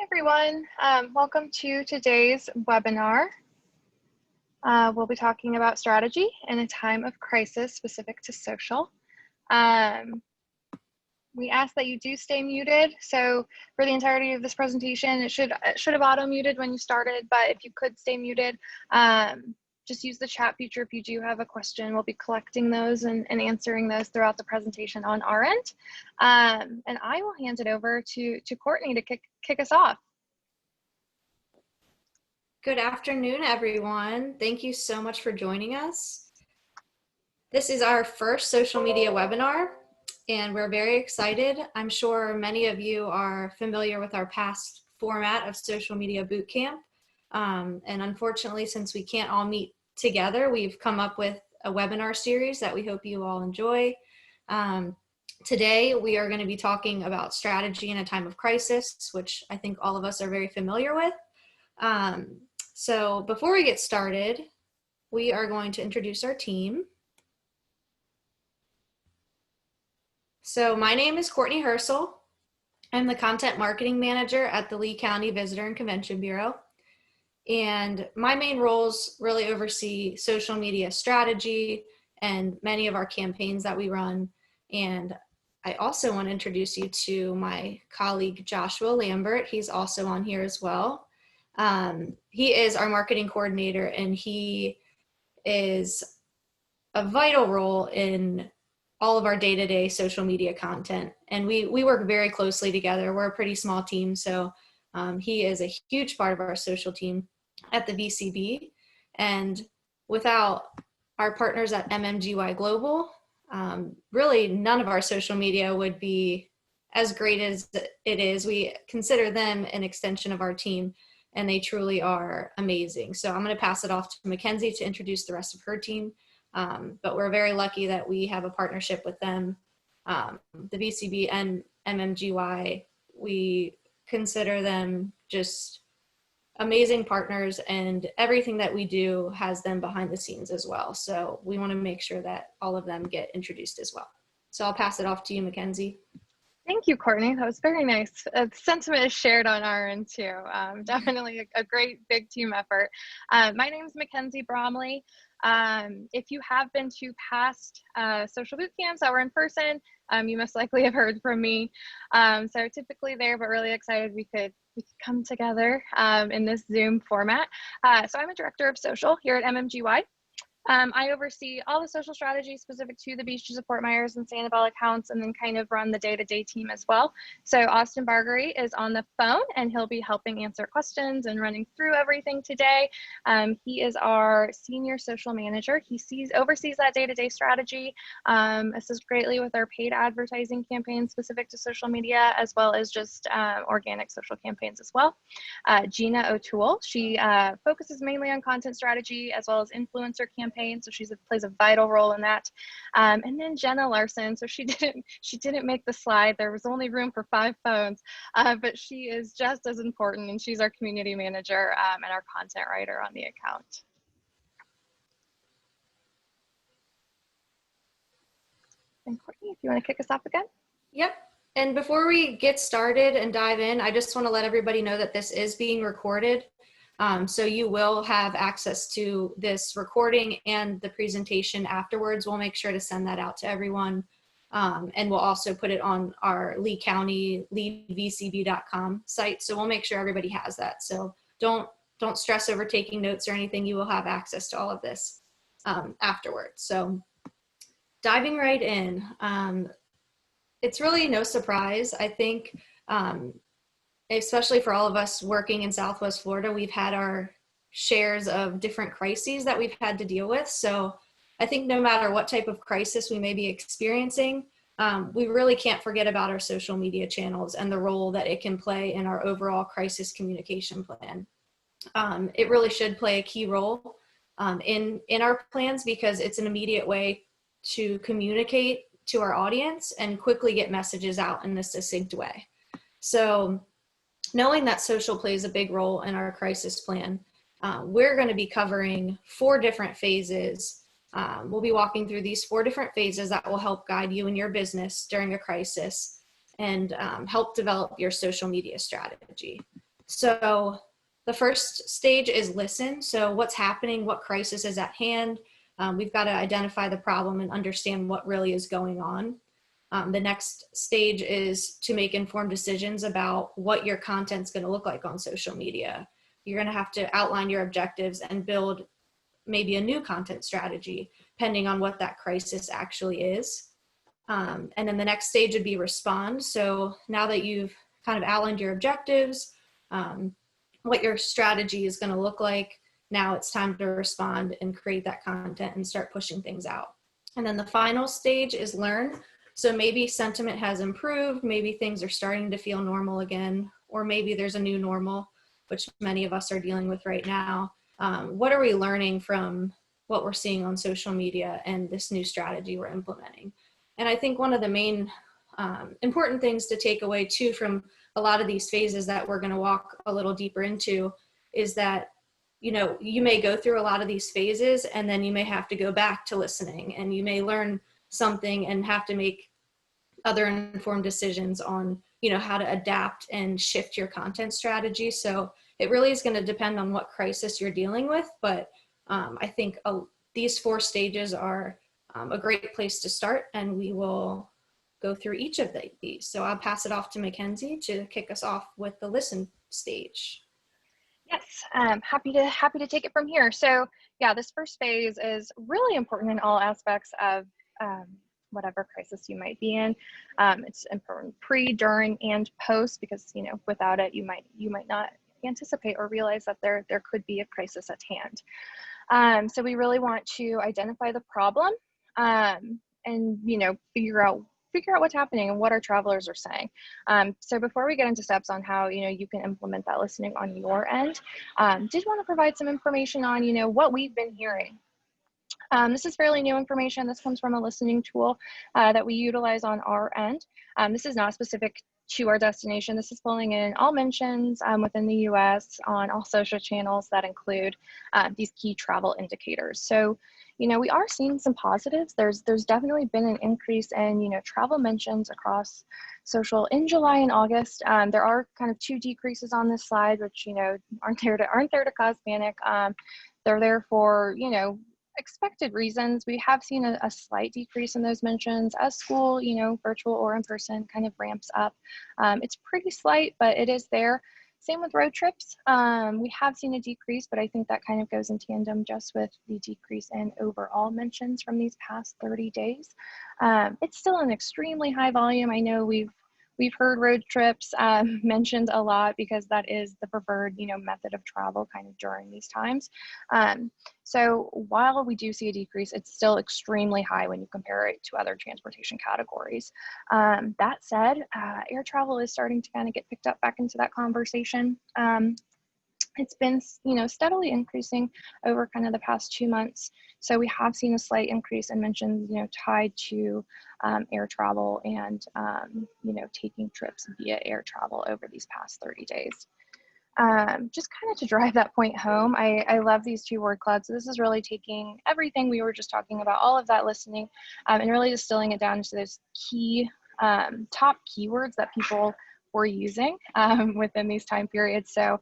everyone. Welcome to today's webinar. We'll be talking about strategy in a time of crisis specific to social. We ask that you do stay muted. So for the entirety of this presentation, it should have auto muted when you started, but if you could stay muted, just use the chat feature if you do have a question. We'll be collecting those and answering those throughout the presentation on our end. And I will hand it over to Courtney to kick us off. Good afternoon, everyone. Thank you so much for joining us. This is our first social media webinar, and we're very excited. I'm sure many of you are familiar with our past format of social media bootcamp. And unfortunately, since we can't all meet together, we've come up with a webinar series that we hope you all enjoy. Today, we are going to be talking about strategy in a time of crisis, which I think all of us are very familiar with. So before we get started, we are going to introduce our team. So my name is Courtney Hersel. I'm the Content Marketing Manager at the Lee County Visitor and Convention Bureau. And my main roles really oversee social media strategy and many of our campaigns that we run. And I also want to introduce you to my colleague, Joshua Lambert. He's also on here as well. He is our marketing coordinator, and he is a vital role in all of our day-to-day social media content. And we work very closely together. We're a pretty small team, so he is a huge part of our social team at the VCB. And without our partners at MMGY Global, really none of our social media would be as great as it is. We consider them an extension of our team, and they truly are amazing. So I'm going to pass it off to Mackenzie to introduce the rest of her team. But we're very lucky that we have a partnership with them. The VCB and MMGY, we consider them just amazing partners, and everything that we do has them behind the scenes as well. So we want to make sure that all of them get introduced as well. So I'll pass it off to you, Mackenzie. Thank you, Courtney. That was very nice. The sentiment is shared on our end too. Definitely a great big team effort. My name is Mackenzie Bromley. If you have been to past social boot camps that were in person, you most likely have heard from me. So typically there, but really excited we could come together in this Zoom format. So I'm a director of social here at MMGY. I oversee all the social strategy specific to the Beach to Support Myers and Sanibel accounts, and then kind of run the day-to-day team as well. So Austin Bargery is on the phone, and he'll be helping answer questions and running through everything today. He is our senior social manager. He oversees that day-to-day strategy, assists greatly with our paid advertising campaigns specific to social media, as well as just organic social campaigns as well. Gina O'Toole, she focuses mainly on content strategy as well as influencer campaigns. So she plays a vital role in that. And then Jenna Larson, so she didn't make the slide. There was only room for 5 phones, but she is just as important, and she's our community manager and our content writer on the account. And Courtney, if you want to kick us off again. Yep. And before we get started and dive in, I just want to let everybody know that this is being recorded. So you will have access to this recording and the presentation afterwards. We'll make sure to send that out to everyone. And we'll also put it on our Lee County, leevcb.com site. So we'll make sure everybody has that. So don't stress over taking notes or anything. You will have access to all of this afterwards. So diving right in, it's really no surprise. I think, especially for all of us working in Southwest Florida, we've had our shares of different crises that we've had to deal with. So I think no matter what type of crisis we may be experiencing, we really can't forget about our social media channels and the role that it can play in our overall crisis communication plan. It really should play a key role in our plans, because it's an immediate way to communicate to our audience and quickly get messages out in a succinct way. So knowing that social plays a big role in our crisis plan, we're going to be covering 4 different phases. We'll be walking through these 4 different phases that will help guide you in your business during a crisis and help develop your social media strategy. So the first stage is listen. So what's happening, what crisis is at hand? We've got to identify the problem and understand what really is going on. The next stage is to make informed decisions about what your content's going to look like on social media. You're going to have to outline your objectives and build maybe a new content strategy, depending on what that crisis actually is. And then the next stage would be respond. So now that you've kind of outlined your objectives, what your strategy is going to look like, now it's time to respond and create that content and start pushing things out. And then the final stage is learn. So maybe sentiment has improved, maybe things are starting to feel normal again, or maybe there's a new normal, which many of us are dealing with right now. What are we learning from what we're seeing on social media and this new strategy we're implementing? And I think one of the main important things to take away too from a lot of these phases that we're going to walk a little deeper into is that, you know, you may go through a lot of these phases and then you may have to go back to listening and you may learn something and have to make other informed decisions on, you know, how to adapt and shift your content strategy. So it really is going to depend on what crisis you're dealing with. But I think these 4 stages are a great place to start, and we will go through each of these. So I'll pass it off to Mackenzie to kick us off with the listen stage. Yes, happy to take it from here. So yeah, this first phase is really important in all aspects of whatever crisis you might be in. It's important pre, during, and post, because, you know, without it, you might not anticipate or realize that there could be a crisis at hand. So we really want to identify the problem, and, you know, figure out what's happening and what our travelers are saying. So before we get into steps on how, you know, you can implement that listening on your end, did want to provide some information on, you know, what we've been hearing. This is fairly new information. This comes from a listening tool that we utilize on our end. This is not specific to our destination. This is pulling in all mentions within the US on all social channels that include these key travel indicators. So, you know, we are seeing some positives. There's definitely been an increase in, you know, travel mentions across social in July and August. There are kind of 2 decreases on this slide, which, you know, aren't there to cause panic. They're there for, you know, expected reasons. We have seen a slight decrease in those mentions as school, you know, virtual or in person, kind of ramps up. It's pretty slight, but it is there. Same with road trips. We have seen a decrease, but I think that kind of goes in tandem just with the decrease in overall mentions from these past 30 days. It's still an extremely high volume. I know we've heard road trips mentioned a lot because that is the preferred, you know, method of travel kind of during these times. So while we do see a decrease, it's still extremely high when you compare it to other transportation categories. That said, air travel is starting to kind of get picked up back into that conversation. It's been, you know, steadily increasing over kind of the past 2 months. So we have seen a slight increase in mentions, you know, tied to air travel and, you know, taking trips via air travel over these past 30 days. Just kind of to drive that point home, I love these 2 word clouds. So this is really taking everything we were just talking about, all of that listening, and really distilling it down into those key top keywords that people were using within these time periods. So,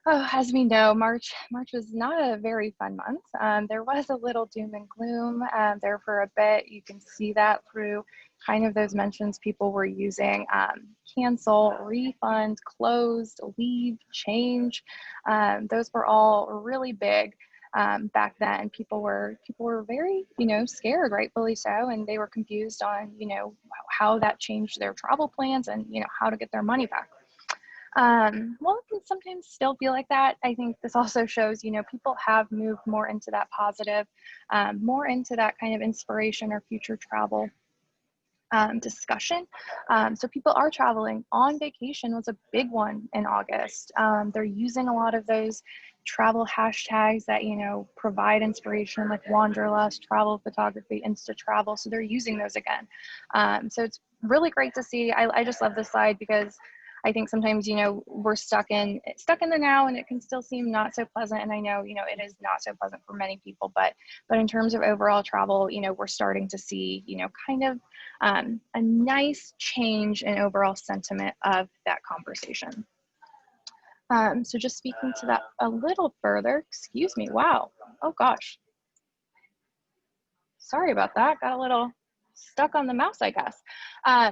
as we know, March was not a very fun month. There was a little doom and gloom there for a bit. You can see that through kind of those mentions people were using: cancel, refund, closed, leave, change. Those were all really big back then. People were very, you know, scared, rightfully so, and they were confused on, you know, how that changed their travel plans and, you know, how to get their money back. Well, it can sometimes still feel like that. I think this also shows, you know, people have moved more into that positive, more into that kind of inspiration or future travel discussion. So people are traveling. On vacation was a big one in August. They're using a lot of those travel hashtags that, you know, provide inspiration, like wanderlust, travel photography, insta travel. So they're using those again. So it's really great to see. I just love this slide because I think sometimes, you know, we're stuck in the now, and it can still seem not so pleasant. And I know, you know, it is not so pleasant for many people, but in terms of overall travel, you know, we're starting to see, you know, kind of a nice change in overall sentiment of that conversation. So just speaking to that a little further, excuse me, wow, oh gosh, sorry about that, got a little stuck on the mouse, I guess.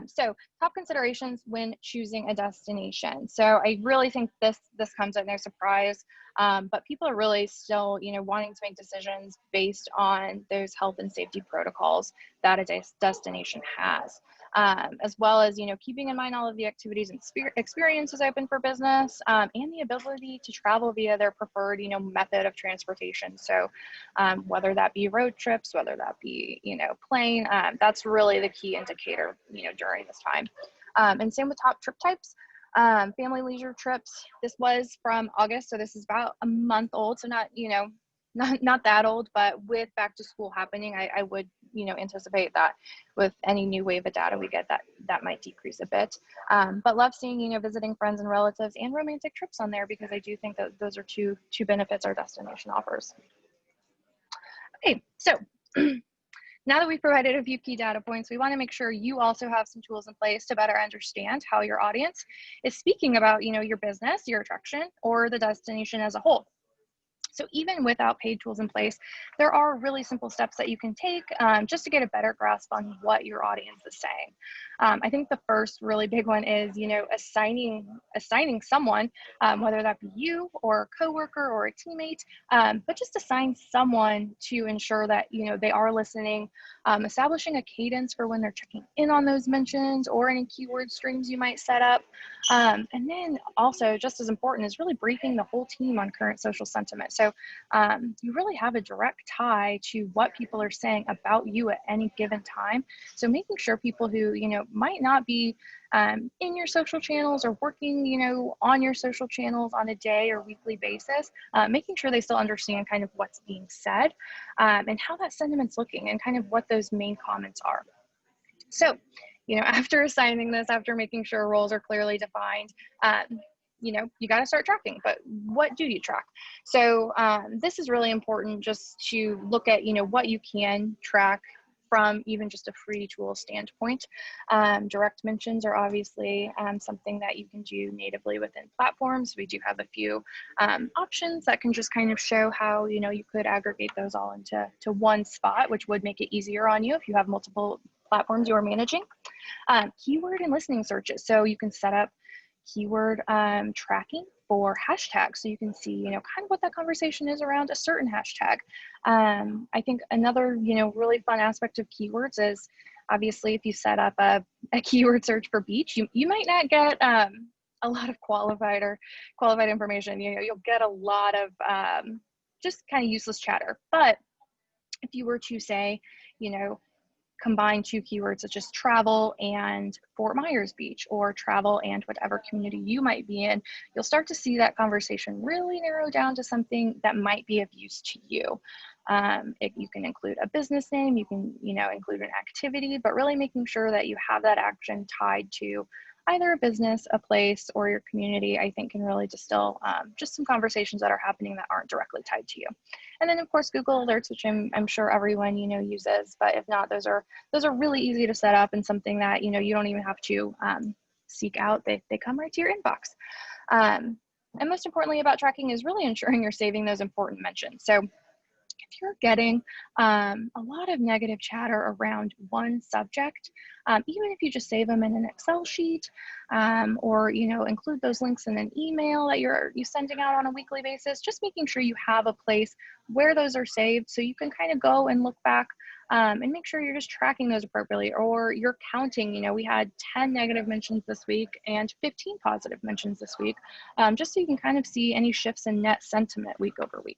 So top considerations when choosing a destination. So I really think this comes at no surprise, but people are really still, wanting to make decisions based on those health and safety protocols that a destination has. As well as, keeping in mind all of the activities and experiences open for business, and the ability to travel via their preferred, method of transportation. So whether that be road trips, whether that be, plane, that's really the key indicator, during this time. And same with top trip types. Family leisure trips. This was from August, so this is about a month old, so not, not that old, but with back to school happening, I would, anticipate that with any new wave of data we get, that might decrease a bit. But love seeing, visiting friends and relatives and romantic trips on there, because I do think that those are two benefits our destination offers. Okay, so now that we've provided a few key data points, we want to make sure you also have some tools in place to better understand how your audience is speaking about, your business, your attraction, or the destination as a whole. So even without paid tools in place, there are really simple steps that you can take, just to get a better grasp on what your audience is saying. I think the first really big one is, assigning someone, whether that be you or a coworker or a teammate, but just assign someone to ensure that, they are listening, establishing a cadence for when they're checking in on those mentions or any keyword streams you might set up. And then also, just as important, is really briefing the whole team on current social sentiment. So you really have a direct tie to what people are saying about you at any given time. So making sure people who, might not be in your social channels or working, on your social channels on a day or weekly basis, making sure they still understand kind of what's being said, and how that sentiment's looking and kind of what those main comments are. So, after assigning this, after making sure roles are clearly defined, you got to start tracking. But what do you track? So this is really important, just to look at, what you can track from even just a free tool standpoint. Direct mentions are obviously something that you can do natively within platforms. We do have a few options that can just kind of show how, you could aggregate those all into one spot, which would make it easier on you if you have multiple platforms you are managing. Keyword and listening searches. So you can set up keyword tracking for hashtags, so you can see, kind of what that conversation is around a certain hashtag. I think another, really fun aspect of keywords is, obviously, if you set up a keyword search for beach, you might not get a lot of qualified information. You'll get a lot of just kind of useless chatter. But if you were to say, combine two keywords such as travel and Fort Myers Beach, or travel and whatever community you might be in, you'll start to see that conversation really narrow down to something that might be of use to you. You can include a business name, you can, include an activity, but really making sure that you have that action tied to either a business, a place, or your community, I think can really distill just some conversations that are happening that aren't directly tied to you. And then of course, Google Alerts, which I'm sure everyone, uses, but if not, those are really easy to set up, and something that, you don't even have to seek out. They come right to your inbox. And most importantly about tracking is really ensuring you're saving those important mentions. So if you're getting a lot of negative chatter around one subject, even if you just save them in an Excel sheet, or include those links in an email that you're sending out on a weekly basis, just making sure you have a place where those are saved, so you can kind of go and look back and make sure you're just tracking those appropriately, or you're counting. We had 10 negative mentions this week and 15 positive mentions this week, just so you can kind of see any shifts in net sentiment week over week.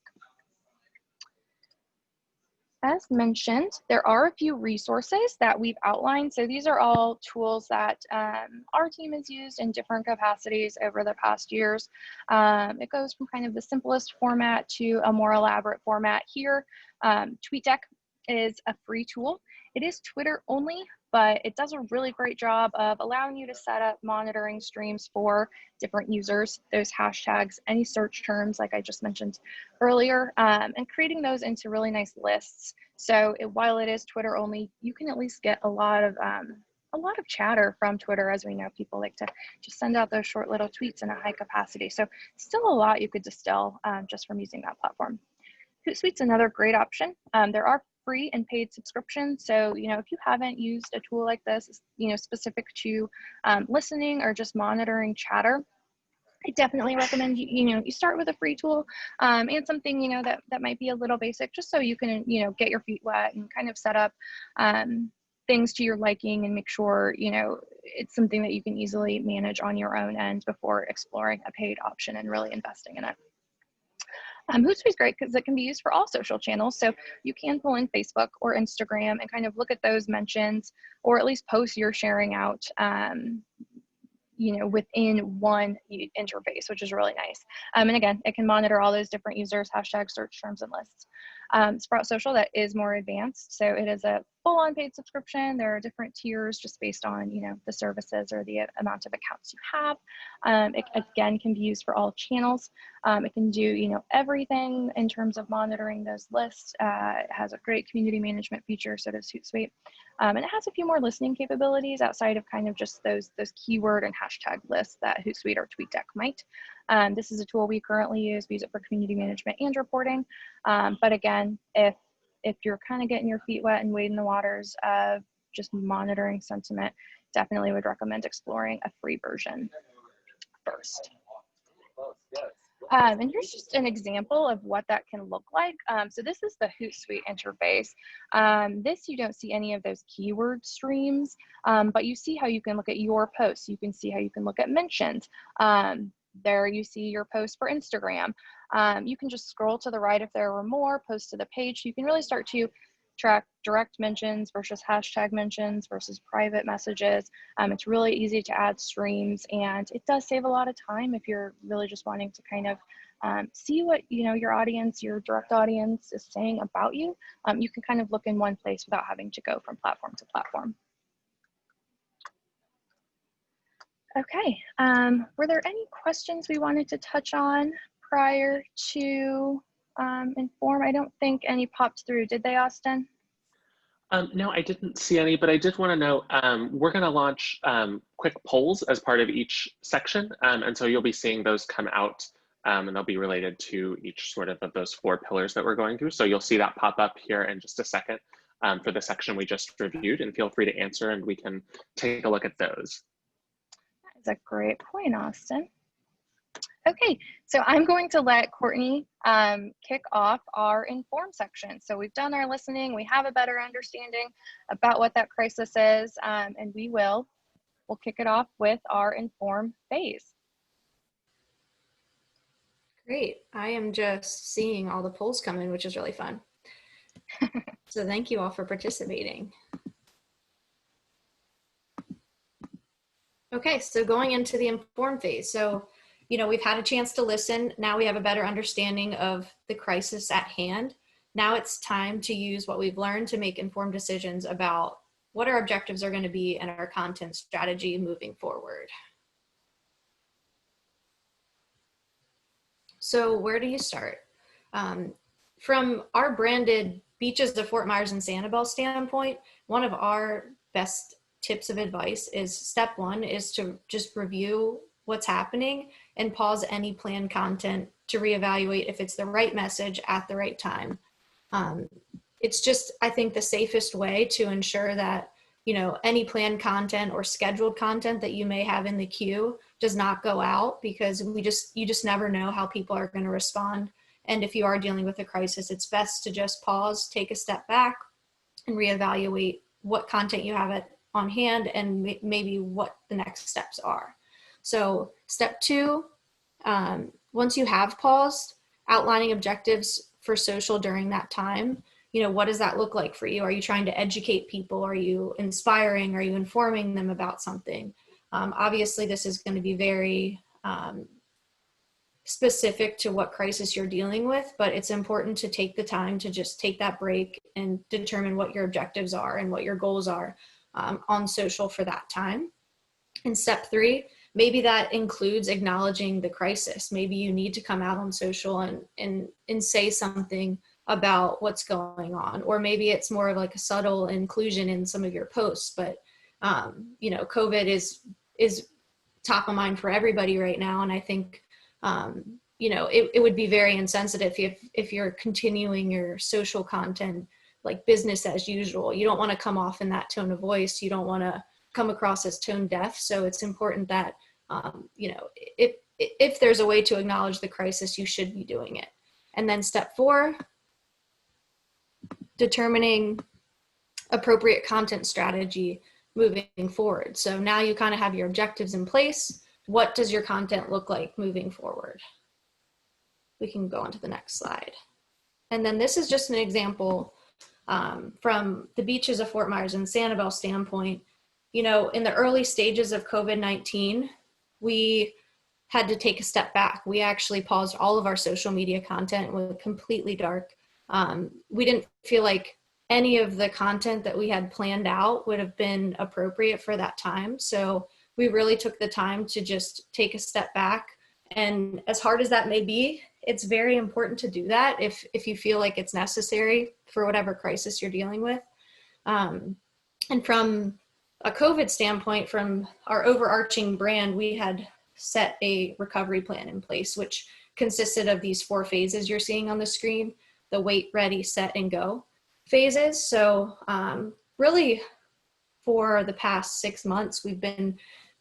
As mentioned, there are a few resources that we've outlined. So these are all tools that our team has used in different capacities over the past years. It goes from kind of the simplest format to a more elaborate format here. TweetDeck is a free tool. It is Twitter only, but it does a really great job of allowing you to set up monitoring streams for different users, those hashtags, any search terms like I just mentioned earlier, and creating those into really nice lists. So while it is Twitter only, you can at least get a lot of a lot of chatter from Twitter. As we know, people like to just send out those short little tweets in a high capacity. So still a lot you could distill just from using that platform. Hootsuite's another great option. There are free and paid subscriptions. So, if you haven't used a tool like this, specific to listening or just monitoring chatter, I definitely recommend you start with a free tool and something that might be a little basic, just so you can get your feet wet and kind of set up things to your liking and make sure it's something that you can easily manage on your own end before exploring a paid option and really investing in it. Hootsuite is great because it can be used for all social channels. So you can pull in Facebook or Instagram and kind of look at those mentions, or at least posts you're sharing out within one interface, which is really nice. And again, it can monitor all those different users, hashtags, search terms, and lists. Sprout Social, that is more advanced. So it is a full-on paid subscription. There are different tiers just based on, the services or the amount of accounts you have. It again can be used for all channels. It can do, everything in terms of monitoring those lists. It has a great community management feature, so does Hootsuite. And it has a few more listening capabilities outside of kind of just those keyword and hashtag lists that Hootsuite or TweetDeck might. This is a tool we currently use. We use it for community management and reporting. But again, if you're kind of getting your feet wet and wading the waters of just monitoring sentiment, definitely would recommend exploring a free version first. And here's just an example of what that can look like. So this is the Hootsuite interface. This, you don't see any of those keyword streams, but you see how you can look at your posts. You can see how you can look at mentions. There you see your post for Instagram. You can just scroll to the right if there were more, post to the page. You can really start to track direct mentions versus hashtag mentions versus private messages. It's really easy to add streams, and it does save a lot of time if you're really just wanting to kind of see what your audience, your direct audience is saying about you. You can kind of look in one place without having to go from platform to platform. Okay, were there any questions we wanted to touch on prior to Inform? I don't think any popped through, did they, Austin? No, I didn't see any, but I did want to know, we're going to launch quick polls as part of each section. And so you'll be seeing those come out, and they'll be related to each sort of those 4 pillars that we're going through. So you'll see that pop up here in just a second for the section we just reviewed, and feel free to answer and we can take a look at those. That's a great point, Austin. Okay, so I'm going to let Courtney kick off our Inform section. So we've done our listening, we have a better understanding about what that crisis is, and we'll kick it off with our Inform phase. Great, I am just seeing all the polls come in, which is really fun. So thank you all for participating. Okay, so going into the Inform phase. So, we've had a chance to listen. Now we have a better understanding of the crisis at hand. Now it's time to use what we've learned to make informed decisions about what our objectives are going to be and our content strategy moving forward. So where do you start? From our branded Beaches of Fort Myers and Sanibel standpoint, one of our best tips of advice is step 1 is to just review what's happening and pause any planned content to reevaluate if it's the right message at the right time. It's just, I think, the safest way to ensure that, any planned content or scheduled content that you may have in the queue does not go out, because you just never know how people are going to respond. And if you are dealing with a crisis, it's best to just pause, take a step back, and reevaluate what content you have on hand and maybe what the next steps are. So step 2, once you have paused, outlining objectives for social during that time. What does that look like for you? Are you trying to educate people? Are you inspiring? Are you informing them about something? Obviously, this is going to be very specific to what crisis you're dealing with, but it's important to take the time to just take that break and determine what your objectives are and what your goals are on social for that time. In step 3, maybe that includes acknowledging the crisis. Maybe you need to come out on social and say something about what's going on, or maybe it's more of like a subtle inclusion in some of your posts, but You know, COVID is top of mind for everybody right now. And I think, you know, it would be very insensitive if you're continuing your social content like business as usual. You don't want to come off in that tone of voice. You don't want to come across as tone deaf. So it's important that, you know, if there's a way to acknowledge the crisis, you should be doing it. And then step 4, determining appropriate content strategy moving forward. So now you kind of have your objectives in place. What does your content look like moving forward? We can go on to the next slide. And then this is just an example from the beaches of Fort Myers and Sanibel standpoint. You know, in the early stages of COVID-19, we had to take a step back. We actually paused all of our social media content. It was completely dark. We didn't feel like any of the content that we had planned out would have been appropriate for that time. So we really took the time to just take a step back. And as hard as that may be, it's very important to do that if you feel like it's necessary for whatever crisis you're dealing with. And from a COVID standpoint, from our overarching brand, we had set a recovery plan in place, which consisted of these 4 phases you're seeing on the screen, the wait, ready, set, and go phases. So really for the past 6 months, we've been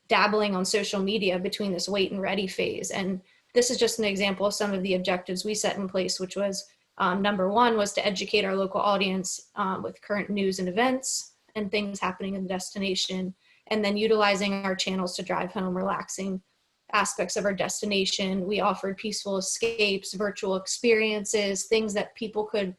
dabbling on social media between this wait and ready phase. And this is just an example of some of the objectives we set in place, which was number 1 was to educate our local audience with current news and events and things happening in the destination, and then utilizing our channels to drive home relaxing aspects of our destination. We offered peaceful escapes, virtual experiences, things that people could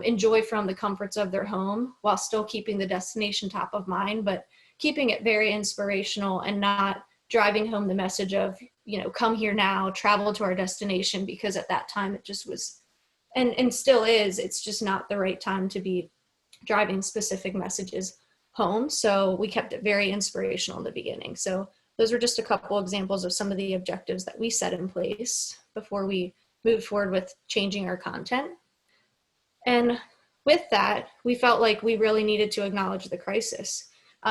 enjoy from the comforts of their home while still keeping the destination top of mind, but keeping it very inspirational and not driving home the message of, you know, come here now, travel to our destination, because at that time it just was, and still is, it's just not the right time to be driving specific messages home. So we kept it very inspirational in the beginning. So those were just a couple examples of some of the objectives that we set in place before we moved forward with changing our content. And with that, we felt like we really needed to acknowledge the crisis.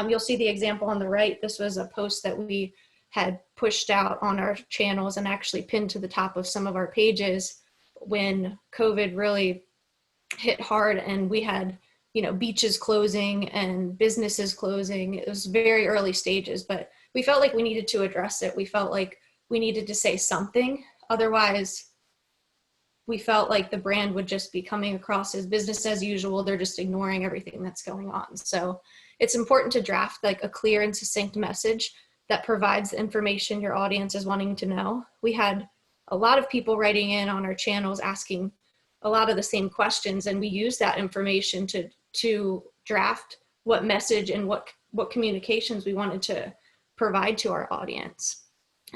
You'll see the example on the right. This was a post that we had pushed out on our channels and actually pinned to the top of some of our pages when COVID really hit hard and we had, you know, beaches closing and businesses closing. It was very early stages, but we felt like we needed to address it. We felt like we needed to say something. Otherwise, we felt like the brand would just be coming across as business as usual. They're just ignoring everything that's going on. So it's important to draft like a clear and succinct message that provides the information your audience is wanting to know. We had a lot of people writing in on our channels asking a lot of the same questions, and we used that information to draft what message and what communications we wanted to provide to our audience.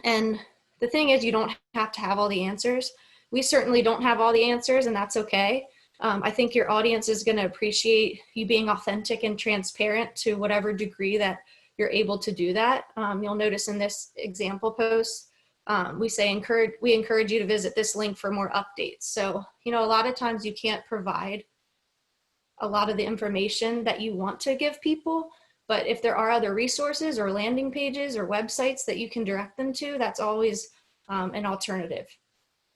And the thing is, you don't have to have all the answers. We certainly don't have all the answers, and that's okay. I think your audience is going to appreciate you being authentic and transparent to whatever degree that you're able to do that. You'll notice in this example post, we encourage you to visit this link for more updates. So, you know, a lot of times you can't provide a lot of the information that you want to give people, but if there are other resources or landing pages or websites that you can direct them to, that's always an alternative.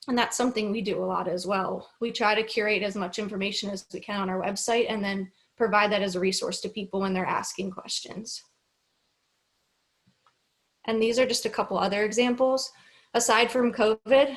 And that's something we do a lot as well. We try to curate as much information as we can on our website and then provide that as a resource to people when they're asking questions. And these are just a couple other examples. Aside from COVID,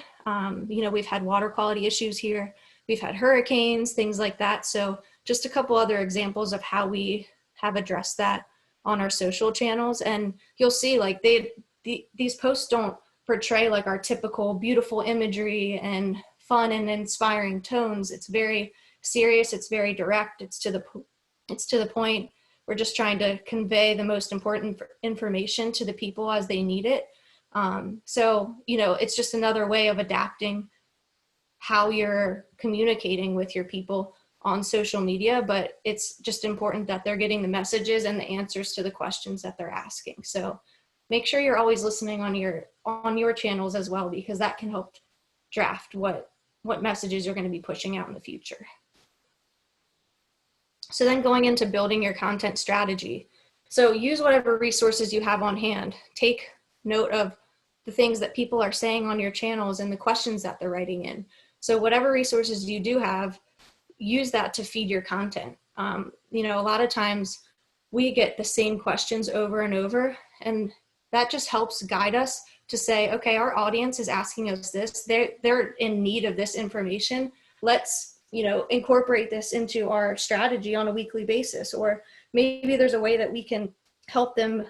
you know, we've had water quality issues here. We've had hurricanes, things like that. So just a couple other examples of how we have addressed that on our social channels. And you'll see like these posts don't portray like our typical beautiful imagery and fun and inspiring tones. It's very serious. It's very direct. It's to the point. We're just trying to convey the most important information to the people as they need it. So, you know, it's just another way of adapting how you're communicating with your people on social media, but it's just important that they're getting the messages and the answers to the questions that they're asking. So make sure you're always listening on your channels as well, because that can help draft what messages you're going to be pushing out in the future. So then going into building your content strategy. So use whatever resources you have on hand. Take note of the things that people are saying on your channels and the questions that they're writing in. So whatever resources you do have, use that to feed your content. You know, a lot of times we get the same questions over and over, and that just helps guide us to say, okay, our audience is asking us this. They're in need of this information. Let's, you know, incorporate this into our strategy on a weekly basis. Or maybe there's a way that we can help them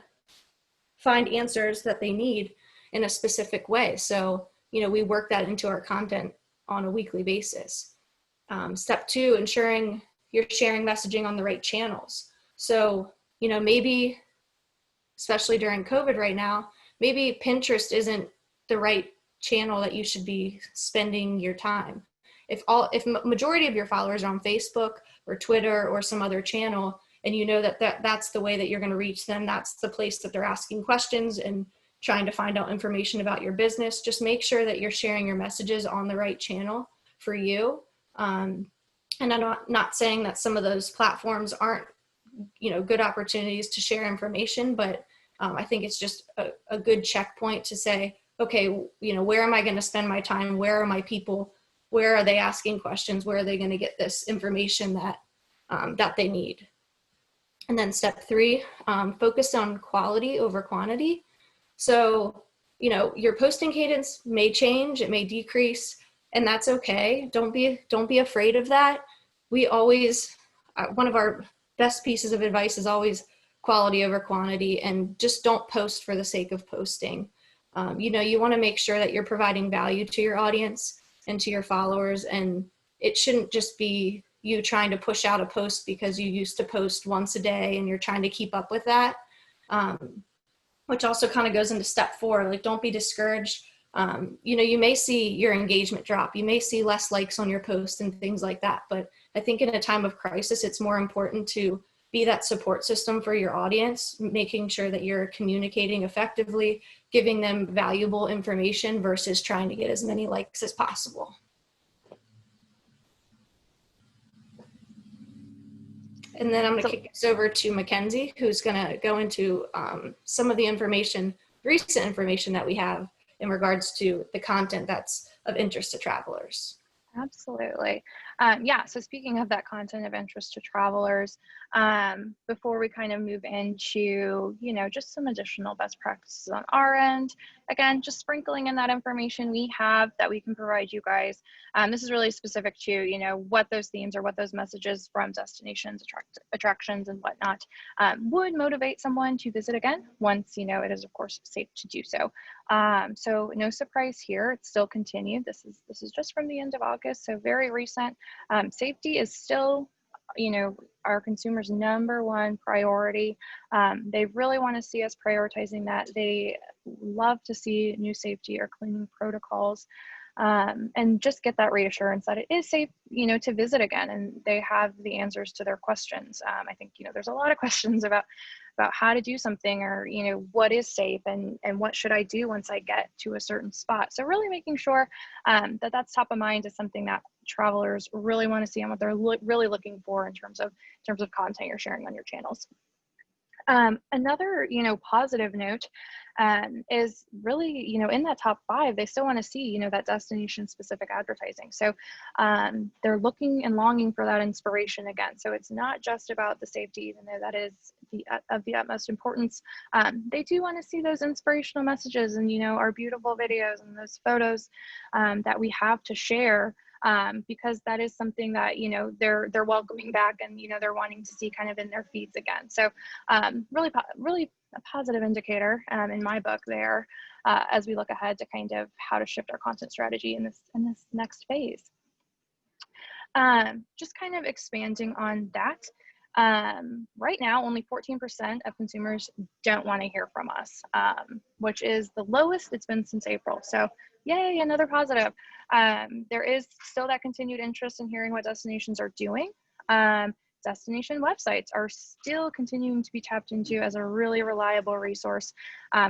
find answers that they need in a specific way. So, you know, we work that into our content on a weekly basis. Step 2, ensuring you're sharing messaging on the right channels. So, you know, maybe, especially during COVID right now, maybe Pinterest isn't the right channel that you should be spending your time. If majority of your followers are on Facebook or Twitter or some other channel, and you know that's the way that you're going to reach them, that's the place that they're asking questions and trying to find out information about your business, just make sure that you're sharing your messages on the right channel for you. And I'm not saying that some of those platforms aren't, you know, good opportunities to share information, but I think it's just a good checkpoint to say, okay, you know, where am I going to spend my time? Where are my people? Where are they asking questions? Where are they going to get this information that they need? And then step 3, focus on quality over quantity. So, you know, your posting cadence may change, it may decrease, and that's okay. Don't be afraid of that. We always, one of our best pieces of advice is always quality over quantity, and just don't post for the sake of posting. You know, you want to make sure that you're providing value to your audience and to your followers, and it shouldn't just be you trying to push out a post because you used to post once a day and you're trying to keep up with that. Which also kind of goes into step 4, like, don't be discouraged. You know, you may see your engagement drop, you may see less likes on your post and things like that. But I think in a time of crisis, it's more important to be that support system for your audience, making sure that you're communicating effectively, giving them valuable information versus trying to get as many likes as possible. And then I'm going to kick this over to Mackenzie, who's going to go into some of the information, recent information that we have in regards to the content that's of interest to travelers. Absolutely. Yeah, so speaking of that content of interest to travelers, before we kind of move into, you know, just some additional best practices on our end, again, just sprinkling in that information we have that we can provide you guys. This is really specific to, you know, what those themes or what those messages from destinations, attractions and whatnot would motivate someone to visit again once, you know, it is of course safe to do so. So no surprise here, it's still continued. This is just from the end of August, so very recent. Safety is still, you know, our consumers' #1 priority. They really want to see us prioritizing that. They love to see new safety or cleaning protocols, and just get that reassurance that it is safe, you know, to visit again, and they have the answers to their questions. I think, you know, there's a lot of questions about how to do something, or, you know, what is safe and what should I do once I get to a certain spot. So really making sure that that's top of mind is something that travelers really want to see and what they're really looking for in terms of content you're sharing on your channels. Another, you know, positive note is really, you know, in that top 5, they still want to see, you know, that destination specific advertising. So they're looking and longing for that inspiration again. So it's not just about the safety, even though that is of the utmost importance. They do want to see those inspirational messages and, you know, our beautiful videos and those photos that we have to share. Because that is something that, you know, they're welcoming back, and, you know, they're wanting to see kind of in their feeds again. So really a positive indicator in my book there, as we look ahead to kind of how to shift our content strategy in this next phase. Just kind of expanding on that. Right now, only 14% of consumers don't want to hear from us, which is the lowest it's been since April. So yay, another positive. There is still that continued interest in hearing what destinations are doing. Destination websites are still continuing to be tapped into as a really reliable resource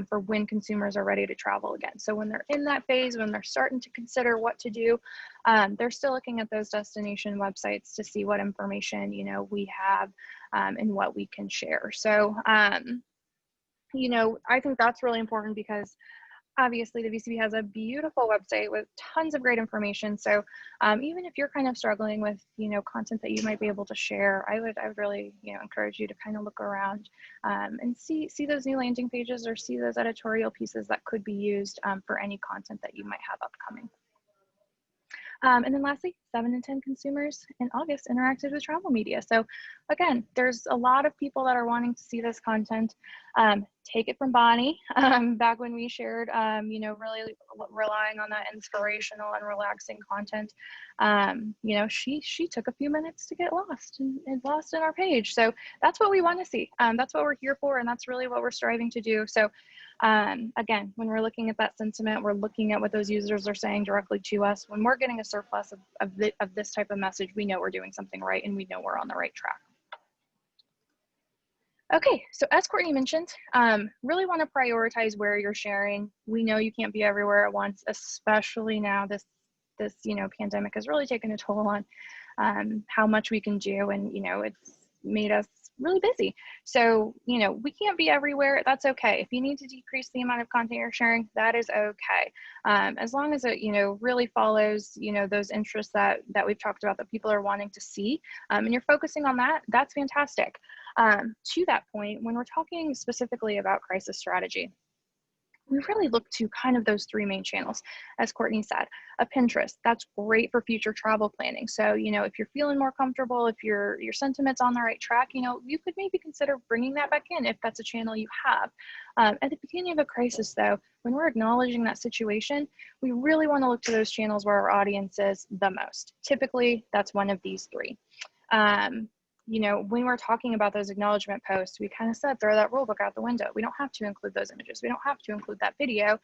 for when consumers are ready to travel again. So when they're in that phase, when they're starting to consider what to do, they're still looking at those destination websites to see what information, you know, we have and what we can share. So, you know, I think that's really important because obviously the VCB has a beautiful website with tons of great information. So even if you're kind of struggling with, you know, content that you might be able to share, I would really, you know, encourage you to kind of look around and see those new landing pages or see those editorial pieces that could be used for any content that you might have upcoming. And then lastly, 7 in 10 consumers in August interacted with travel media. So again, there's a lot of people that are wanting to see this content. Take it from Bonnie, back when we shared, you know, really relying on that inspirational and relaxing content. You know, she took a few minutes to get lost and lost in our page. So that's what we want to see. That's what we're here for, and that's really what we're striving to do. So again, when we're looking at that sentiment, we're looking at what those users are saying directly to us. When we're getting a surplus of this type of message, we know we're doing something right and we know we're on the right track. Okay, so as Courtney mentioned, really want to prioritize where you're sharing. We know you can't be everywhere at once, especially now this you know, pandemic has really taken a toll on how much we can do, and you know, it's made us really busy. So, you know, we can't be everywhere. That's okay. If you need to decrease the amount of content you're sharing, that is okay. As long as it, you know, really follows, you know, those interests that we've talked about that people are wanting to see, and you're focusing on that, that's fantastic. To that point, when we're talking specifically about crisis strategy, we really look to kind of those 3 main channels. As Courtney said, a Pinterest, that's great for future travel planning. So, you know, if you're feeling more comfortable, if your sentiment's on the right track, you know, you could maybe consider bringing that back in if that's a channel you have. At the beginning of a crisis though, when we're acknowledging that situation, we really want to look to those channels where our audience is the most. Typically, that's one of these 3. You know, when we're talking about those acknowledgement posts, we kind of said, throw that rule book out the window. We don't have to include those images. We don't have to include that video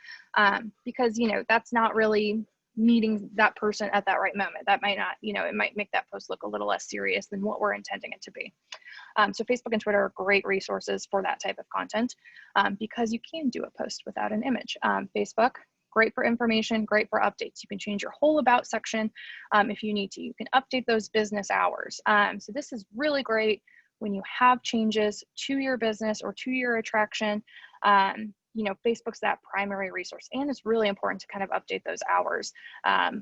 because, you know, that's not really meeting that person at that right moment. That might not, you know, it might make that post look a little less serious than what we're intending it to be. So Facebook and Twitter are great resources for that type of content because you can do a post without an image. Facebook, great for information, great for updates. You can change your whole about section if you need to. You can update those business hours. So this is really great when you have changes to your business or to your attraction. You know, Facebook's that primary resource, and it's really important to kind of update those hours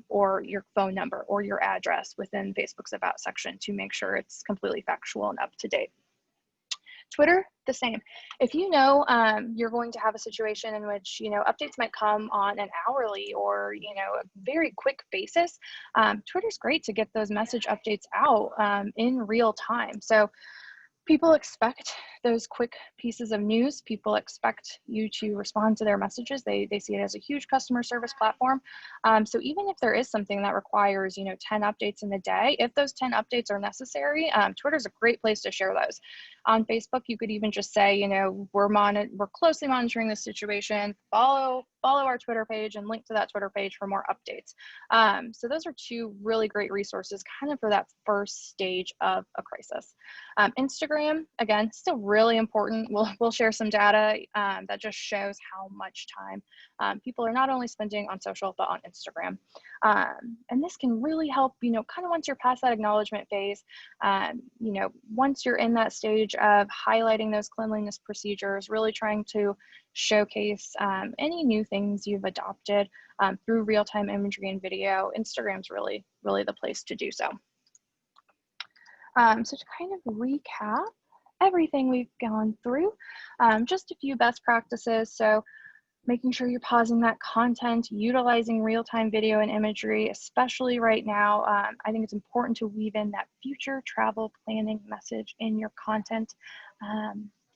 or your phone number or your address within Facebook's about section to make sure it's completely factual and up to date. Twitter, the same. If you know you're going to have a situation in which, you know, updates might come on an hourly or, you know, a very quick basis, Twitter's great to get those message updates out in real time. So people expect those quick pieces of news. People expect you to respond to their messages. They see it as a huge customer service platform. So even if there is something that requires, you know, 10 updates in a day, if those 10 updates are necessary, Twitter's a great place to share those. On Facebook, you could even just say, you know, we're closely monitoring this situation. Follow our Twitter page and link to that Twitter page for more updates. So those are 2 really great resources kind of for that first stage of a crisis. Instagram, again, still really important. We'll share some data that just shows how much time people are not only spending on social, but on Instagram. And this can really help, you know, kind of once you're past that acknowledgement phase, you know, once you're in that stage of highlighting those cleanliness procedures, really trying to showcase any new things you've adopted through real-time imagery and video, Instagram's really the place to do so. So to kind of recap everything we've gone through, just a few best practices. So making sure you're pausing that content, utilizing real-time video and imagery, especially right now. I think it's important to weave in that future travel planning message in your content.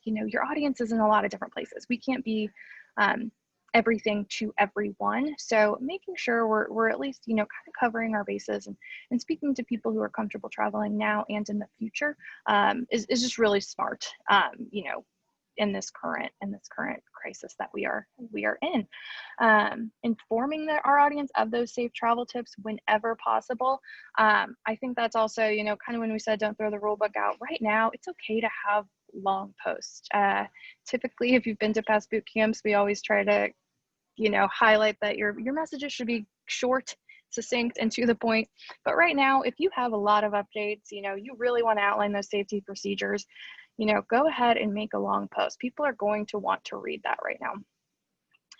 You know, your audience is in a lot of different places. We can't be everything to everyone. So making sure we're at least, you know, kind of covering our bases and speaking to people who are comfortable traveling now and in the future is just really smart, you know, in this current crisis that we are in. Informing our audience of those safe travel tips whenever possible. I think that's also, you know, kind of when we said don't throw the rule book out. Right now, it's okay to have long posts. Typically, if you've been to past boot camps, we always try to, you know, highlight that your messages should be short, succinct and to the point. But right now, if you have a lot of updates, you really want to outline those safety procedures, go ahead and make a long post. People are going to want to read that right now.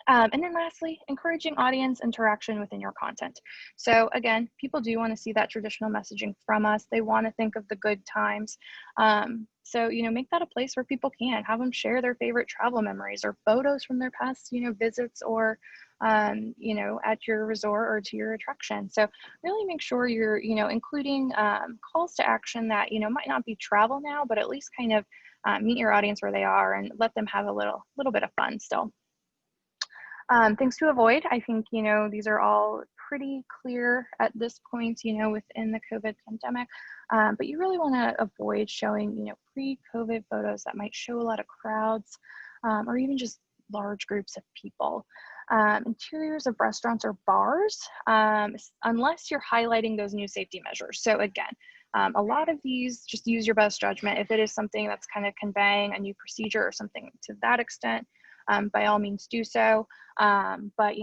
And then lastly, encouraging audience interaction within your content. So again, people do want to see that traditional messaging from us. They want to think of the good times. So, make that a place where people can have them share their favorite travel memories or photos from their past, visits or, at your resort or to your attraction. So really make sure you're, including calls to action that, might not be travel now, but at least kind of meet your audience where they are and let them have a little bit of fun still. Things to avoid, I think, these are all pretty clear at this point, within the COVID pandemic, but you really want to avoid showing, pre-COVID photos that might show a lot of crowds or even just large groups of people. Interiors of restaurants or bars, unless you're highlighting those new safety measures. So again, a lot of these, just use your best judgment. If it is something that's kind of conveying a new procedure or something to that extent, by all means do so. But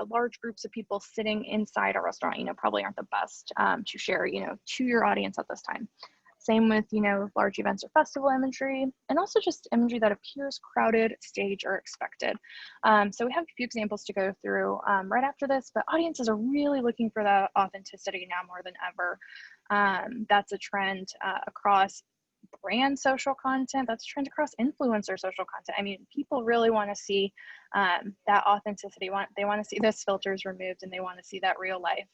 large groups of people sitting inside a restaurant, probably aren't the best to share, to your audience at this time. Same with, large events or festival imagery, and also just imagery that appears crowded, staged, or expected. So we have a few examples to go through right after this, but audiences are really looking for that authenticity now more than ever. That's a trend across brand social content. That's a trend across influencer social content. I mean, people really want to see that authenticity. They want to see those filters removed, and they want to see that real life.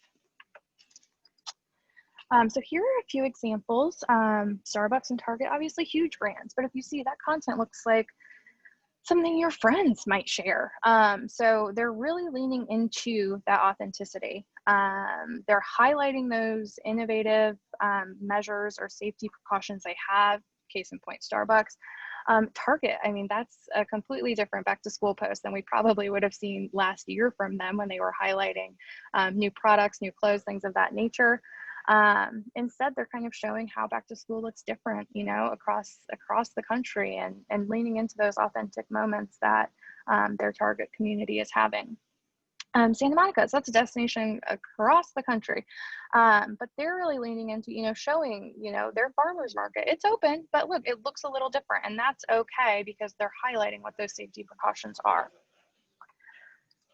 So here are a few examples. Starbucks and Target, obviously huge brands, but if you see that content looks like something your friends might share. So they're really leaning into that authenticity. They're highlighting those innovative measures or safety precautions they have, case in point, Starbucks. Target, I mean, that's a completely different back to school post than we probably would have seen last year from them when they were highlighting new products, new clothes, things of that nature. Instead, they're kind of showing how back to school looks different, across the country, and leaning into those authentic moments that their target community is having. Santa Monica, so that's a destination across the country, but they're really leaning into, showing, their farmers market. It's open, but look, it looks a little different, and that's okay because they're highlighting what those safety precautions are.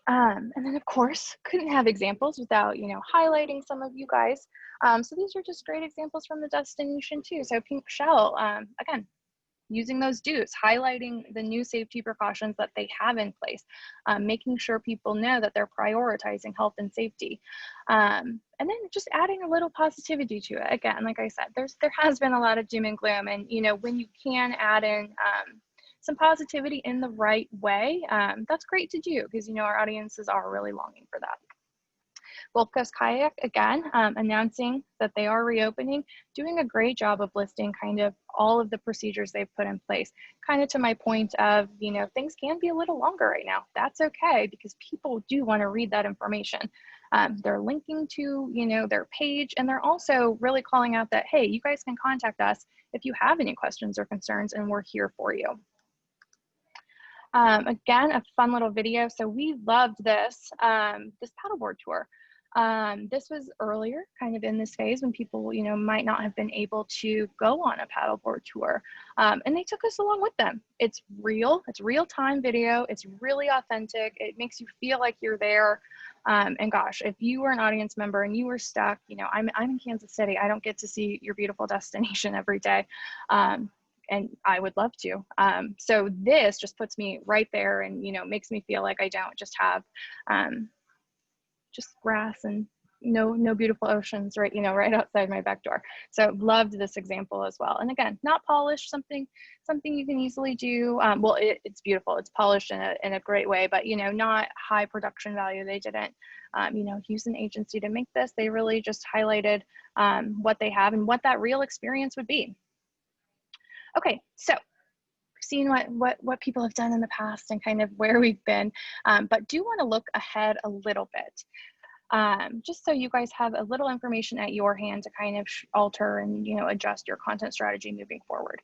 And then of course, couldn't have examples without, highlighting some of you guys. So these are just great examples from the destination too. So Pink Shell, again, using those do's, highlighting the new safety precautions that they have in place, making sure people know that they're prioritizing health and safety. And then just adding a little positivity to it. Again, like I said, there has been a lot of doom and gloom, and when you can add in some positivity in the right way, that's great to do because our audiences are really longing for that. Gulf Coast Kayak, again, announcing that they are reopening, doing a great job of listing kind of all of the procedures they've put in place. Kind of to my point of, things can be a little longer right now. That's okay because people do want to read that information. They're linking to, their page, and they're also really calling out that, hey, you guys can contact us if you have any questions or concerns, and we're here for you. Again, a fun little video. So we loved this paddleboard tour. This was earlier kind of in this phase when people, might not have been able to go on a paddleboard tour. And they took us along with them. It's real-time video. It's really authentic. It makes you feel like you're there. And gosh, if you were an audience member and you were stuck, I'm in Kansas City. I don't get to see your beautiful destination every day. And I would love to. So this just puts me right there and, makes me feel like I don't just have just grass and no beautiful oceans right, right outside my back door. So loved this example as well. And again, not polished, something you can easily do. Well, it's beautiful. It's polished in a great way, but, not high production value. They didn't, use an agency to make this. They really just highlighted what they have and what that real experience would be. Okay, so we've seen what people have done in the past and kind of where we've been, but do want to look ahead a little bit, just so you guys have a little information at your hand to kind of alter and adjust your content strategy moving forward.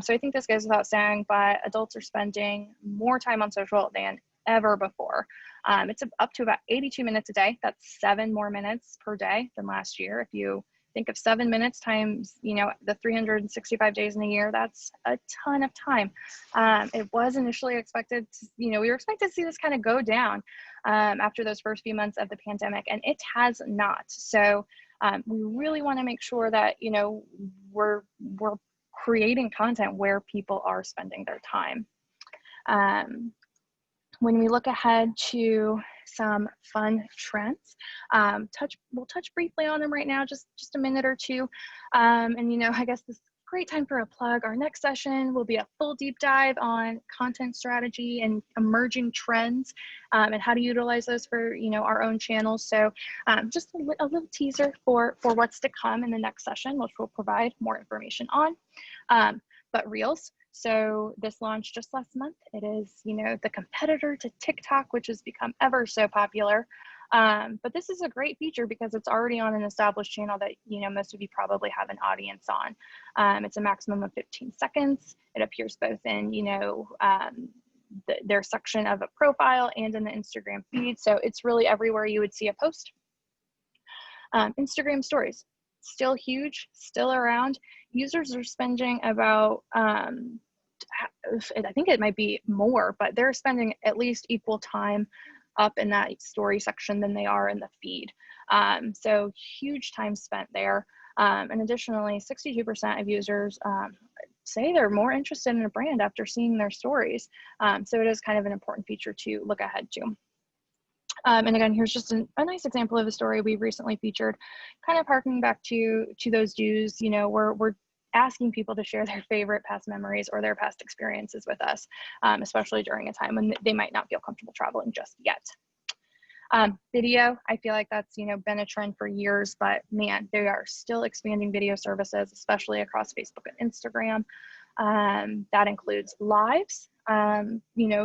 So I think this goes without saying, but adults are spending more time on social than ever before. It's up to about 82 minutes a day. That's 7 more minutes per day than last year. If you think of 7 minutes times, the 365 days in a year, that's a ton of time. It was initially expected to, we were expected to see this kind of go down after those first few months of the pandemic, and it has not. So we really want to make sure that, we're creating content where people are spending their time. When we look ahead to some fun trends, we'll touch briefly on them right now, just a minute or two. And I guess this is a great time for a plug. Our next session will be a full deep dive on content strategy and emerging trends, and how to utilize those for our own channels. So just a little teaser for what's to come in the next session, which we'll provide more information on. But Reels. So this launched just last month. It is, the competitor to TikTok, which has become ever so popular. But this is a great feature because it's already on an established channel that, most of you probably have an audience on. It's a maximum of 15 seconds. It appears both in, their section of a profile and in the Instagram feed. So it's really everywhere you would see a post. Instagram stories, still huge, still around. Users are spending about, I think it might be more, but they're spending at least equal time up in that story section than they are in the feed. So huge time spent there. And additionally, 62% of users say they're more interested in a brand after seeing their stories. So it is kind of an important feature to look ahead to. And again, here's just a nice example of a story we recently featured, kind of harkening back to those dues. We're asking people to share their favorite past memories or their past experiences with us, especially during a time when they might not feel comfortable traveling just yet. Video, I feel like that's been a trend for years, but man, they are still expanding video services, especially across Facebook and Instagram. That includes lives,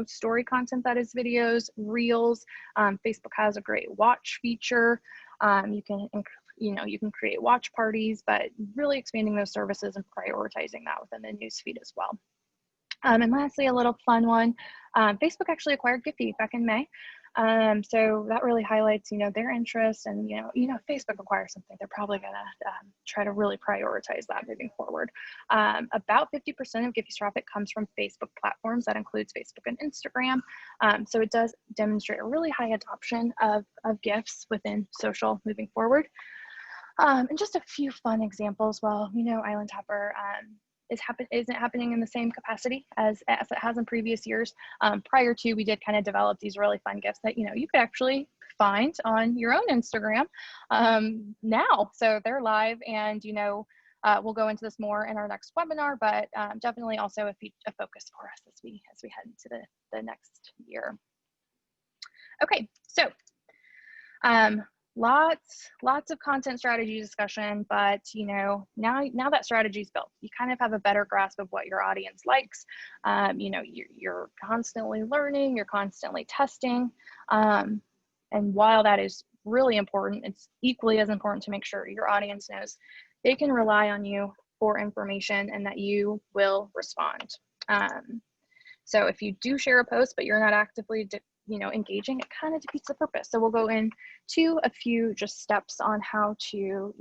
story content that is videos, reels. Facebook has a great watch feature. You can create watch parties, but really expanding those services and prioritizing that within the newsfeed as well. And lastly, a little fun one. Facebook actually acquired Giphy back in May. So that really highlights, their interest, and, if Facebook acquires something, they're probably going to try to really prioritize that moving forward. About 50% of Giphy's traffic comes from Facebook platforms. That includes Facebook and Instagram. So it does demonstrate a really high adoption of GIFs within social moving forward. And just a few fun examples. Well, Island Topper isn't happening in the same capacity as it has in previous years. Prior to, we did kind of develop these really fun gifts that you could actually find on your own Instagram now. So they're live, and we'll go into this more in our next webinar, but definitely also a focus for us as we head into the next year. Okay, so lots of content strategy discussion, but now that strategy is built, you kind of have a better grasp of what your audience likes. You're constantly learning, you're constantly testing, and while that is really important, it's equally as important to make sure your audience knows they can rely on you for information and that you will respond. So if you do share a post but you're not actively engaging, it kind of defeats the purpose. So we'll go into a few just steps on how to,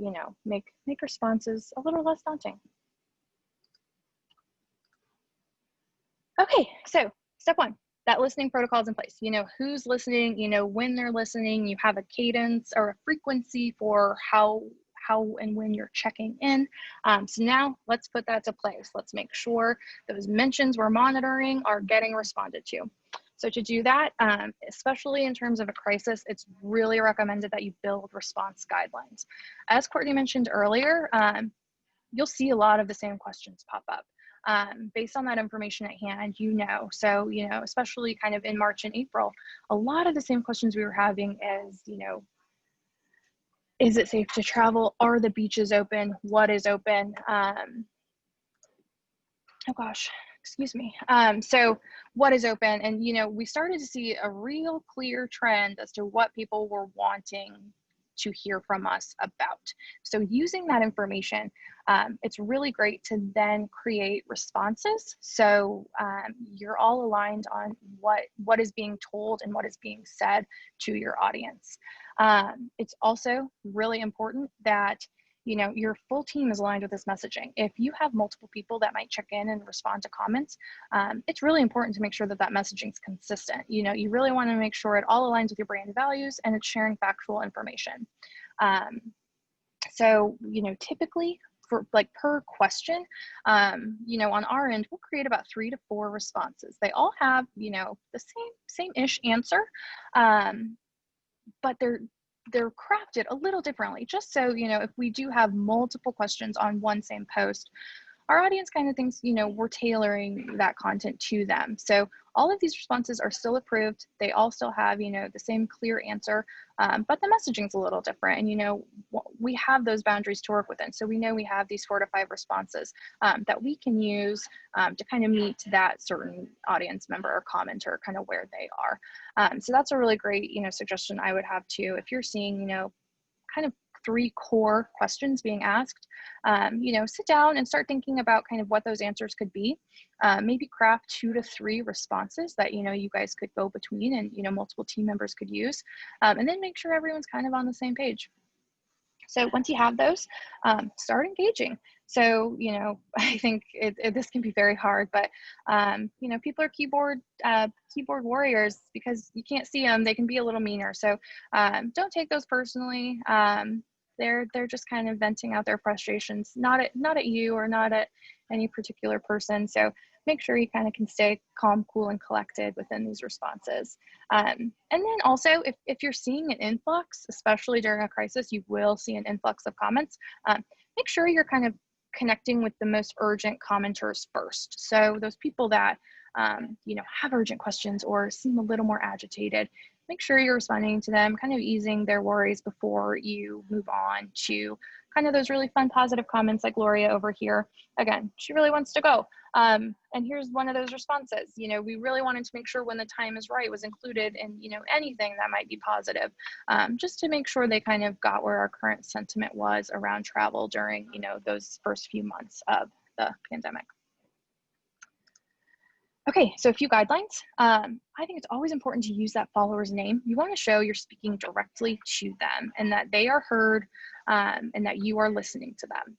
make responses a little less daunting. Okay, so step one, that listening protocol is in place. Who's listening, when they're listening, you have a cadence or a frequency for how and when you're checking in. So now let's put that to place. Let's make sure those mentions we're monitoring are getting responded to. So to do that, especially in terms of a crisis, it's really recommended that you build response guidelines. As Courtney mentioned earlier, you'll see a lot of the same questions pop up. Based on that information at hand, so, especially kind of in March and April, a lot of the same questions we were having is, is it safe to travel? Are the beaches open? What is open? Oh gosh, excuse me. So what is open? And, we started to see a real clear trend as to what people were wanting to hear from us about. So using that information, it's really great to then create responses. So you're all aligned on what is being told and what is being said to your audience. It's also really important that your full team is aligned with this messaging. If you have multiple people that might check in and respond to comments, it's really important to make sure that that messaging is consistent. You really want to make sure it all aligns with your brand values and it's sharing factual information. So, typically for per question, on our end, we'll create about 3 to 4 responses. They all have, the same-ish answer, but they're crafted a little differently, just so, if we do have multiple questions on one same post, our audience kind of thinks, we're tailoring that content to them. So all of these responses are still approved. They all still have, the same clear answer, but the messaging's a little different. And, we have those boundaries to work within. So we know we have these 4 to 5 responses that we can use to kind of meet that certain audience member or commenter kind of where they are. So that's a really great, suggestion I would have too. If you're seeing, kind of 3 core questions being asked, sit down and start thinking about kind of what those answers could be. Maybe craft 2 to 3 responses that, you guys could go between and, multiple team members could use, and then make sure everyone's kind of on the same page. So once you have those, start engaging. So, I think this can be very hard, but, people are keyboard warriors because you can't see them. They can be a little meaner. So don't take those personally. They're just kind of venting out their frustrations, not at you or not at any particular person. So make sure you kind of can stay calm, cool, and collected within these responses. And then also, if you're seeing an influx, especially during a crisis, you will see an influx of comments. Make sure you're kind of connecting with the most urgent commenters first. So those people that have urgent questions or seem a little more agitated, make sure you're responding to them, kind of easing their worries before you move on to kind of those really fun, positive comments like Gloria over here. Again, she really wants to go. And here's one of those responses. We really wanted to make sure when the time is right was included in, anything that might be positive, just to make sure they kind of got where our current sentiment was around travel during, those first few months of the pandemic. Okay, so a few guidelines. I think it's always important to use that follower's name. You want to show you're speaking directly to them and that they are heard and that you are listening to them.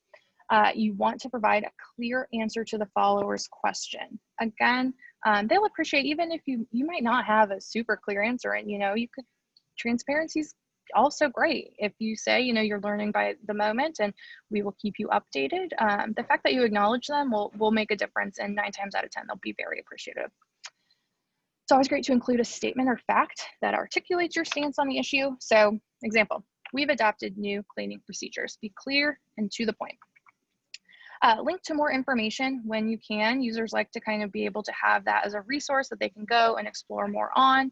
You want to provide a clear answer to the follower's question. Again, they'll appreciate even if you might not have a super clear answer, and transparency's also great. If you say, you're learning by the moment and we will keep you updated, the fact that you acknowledge them will make a difference, and 9 times out of 10, they'll be very appreciative. It's always great to include a statement or fact that articulates your stance on the issue. So, example, we've adopted new cleaning procedures. Be clear and to the point. Link to more information when you can. Users like to kind of be able to have that as a resource that they can go and explore more on.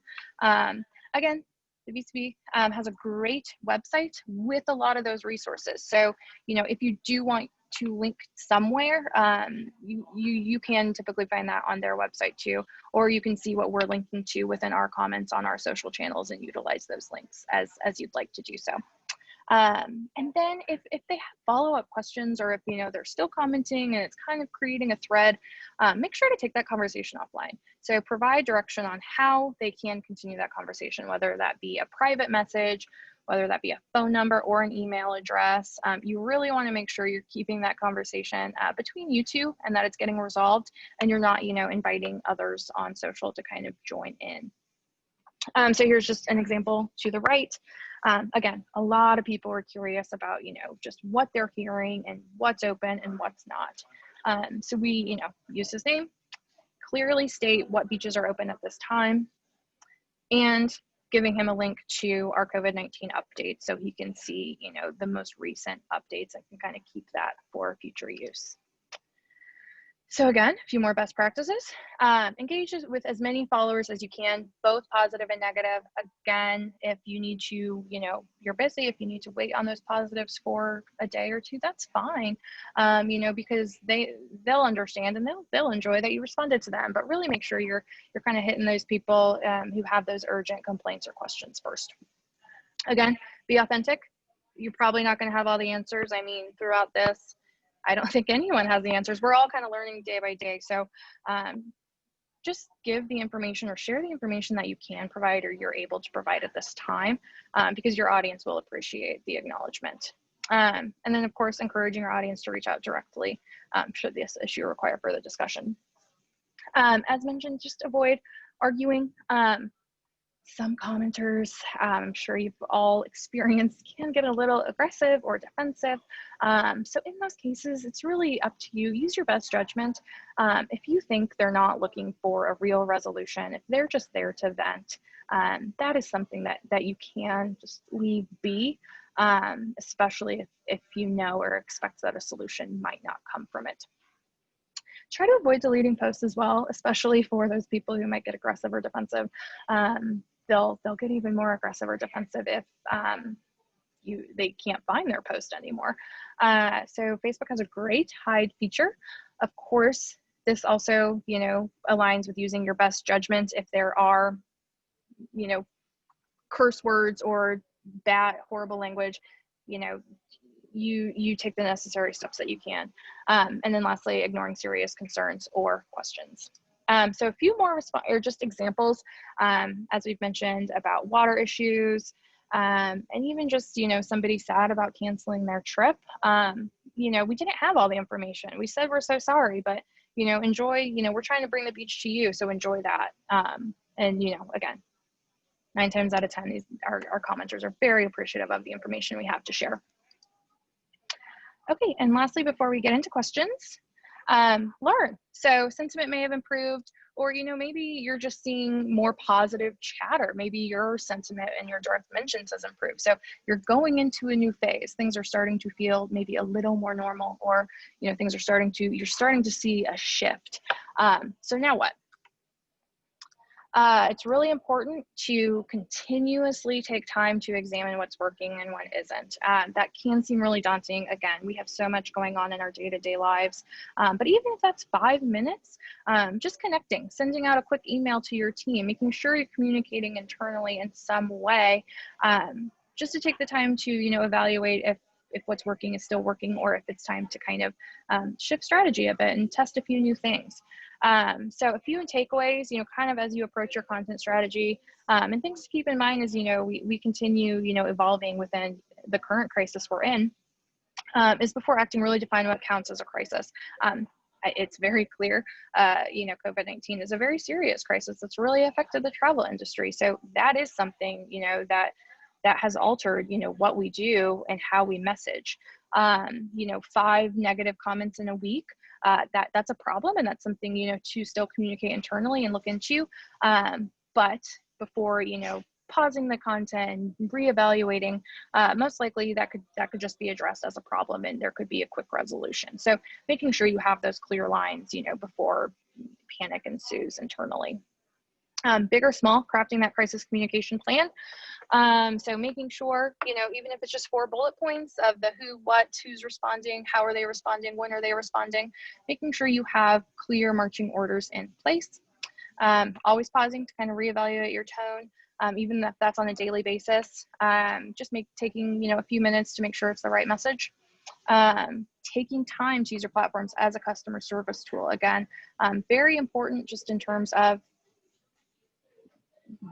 Again, the VCB has a great website with a lot of those resources. So, if you do want to link somewhere, you can typically find that on their website too, or you can see what we're linking to within our comments on our social channels and utilize those links as you'd like to do so. And then if they have follow-up questions, or if they're still commenting and it's kind of creating a thread, make sure to take that conversation offline. So provide direction on how they can continue that conversation, whether that be a private message, whether that be a phone number or an email address. You really want to make sure you're keeping that conversation between you two and that it's getting resolved, and you're not inviting others on social to kind of join in. So here's just an example to the right. Again, a lot of people are curious about, just what they're hearing and what's open and what's not. So we, use his name, clearly state what beaches are open at this time, and giving him a link to our COVID-19 update so he can see, the most recent updates and can kind of keep that for future use. So again, a few more best practices. Engage with as many followers as you can, both positive and negative. Again, if you need to, you're busy, if you need to wait on those positives for a day or two, that's fine, because they'll understand and they'll enjoy that you responded to them. But really make sure you're kind of hitting those people who have those urgent complaints or questions first. Again, be authentic. you're probably not going to have all the answers. I mean, throughout this, I don't think anyone has the answers. We're all kind of learning day by day. So just give the information or share the information that you can provide or you're able to provide at this time, because your audience will appreciate the acknowledgement. And then, of course, encouraging our audience to reach out directly should this issue require further discussion. As mentioned, just avoid arguing. Some commenters, I'm sure you've all experienced, can get a little aggressive or defensive. So in those cases, it's really up to you. Use your best judgment. If you think they're not looking for a real resolution, if they're just there to vent, that is something that you can just leave be, especially if you know or expect that a solution might not come from it. Try to avoid deleting posts as well, especially for those people who might get aggressive or defensive. They'll get even more aggressive or defensive if they can't find their post anymore. So Facebook has a great hide feature. Of course, this also, aligns with using your best judgment. If there are, curse words or bad, horrible language, you take the necessary steps that you can. And then lastly, ignoring serious concerns or questions. So a few more just examples, as we've mentioned, about water issues, and even just, somebody sad about canceling their trip. We didn't have all the information. We said, we're so sorry, but, enjoy, we're trying to bring the beach to you. So enjoy that. And, again, 9 times out of 10, our commenters are very appreciative of the information we have to share. Okay, and lastly, before we get into questions, learn. So sentiment may have improved, or maybe you're just seeing more positive chatter. Maybe your sentiment and your direct mentions has improved. So you're going into a new phase. Things are starting to feel maybe a little more normal, or you're starting to see a shift. So now what? It's really important to continuously take time to examine what's working and what isn't. That can seem really daunting. Again, we have so much going on in our day-to-day lives, but even if that's 5 minutes, just connecting, sending out a quick email to your team, making sure you're communicating internally in some way, just to take the time to evaluate if what's working is still working, or if it's time to kind of shift strategy a bit and test a few new things. So a few takeaways, kind of as you approach your content strategy, and things to keep in mind is, we continue, evolving within the current crisis we're in, is before acting, really define what counts as a crisis. It's very clear, COVID-19 is a very serious crisis that's really affected the travel industry. So that is something, that has altered, what we do and how we message. 5 negative comments in a week, that's a problem, and that's something, to still communicate internally and look into. But before, pausing the content and reevaluating, most likely that could just be addressed as a problem, and there could be a quick resolution. So making sure you have those clear lines, before panic ensues internally. Big or small, crafting that crisis communication plan. So making sure, even if it's just 4 bullet points of the who, what, who's responding, how are they responding, when are they responding, making sure you have clear marching orders in place. Always pausing to kind of reevaluate your tone, even if that's on a daily basis. Just taking, a few minutes to make sure it's the right message. Taking time to use your platforms as a customer service tool. Again, very important just in terms of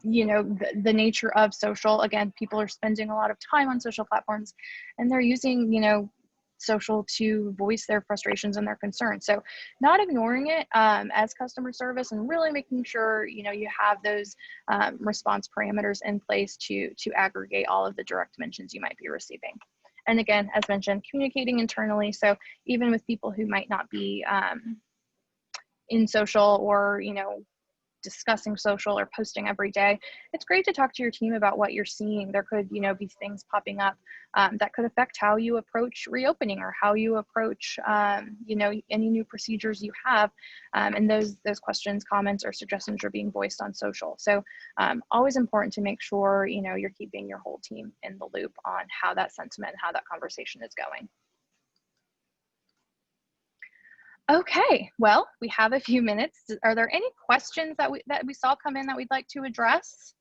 the nature of social. Again, people are spending a lot of time on social platforms, and they're using social to voice their frustrations and their concerns. So not ignoring it as customer service, and really making sure you have those response parameters in place to aggregate all of the direct mentions you might be receiving. And again, as mentioned, communicating internally. So even with people who might not be in social, or discussing social or posting every day, it's great to talk to your team about what you're seeing. There could be things popping up that could affect how you approach reopening, or how you approach any new procedures you have, and those questions, comments, or suggestions are being voiced on social. So always important to make sure you're keeping your whole team in the loop on how that sentiment and how that conversation is going. Okay, well, we have a few minutes. Are there any questions that we saw come in that we'd like to address?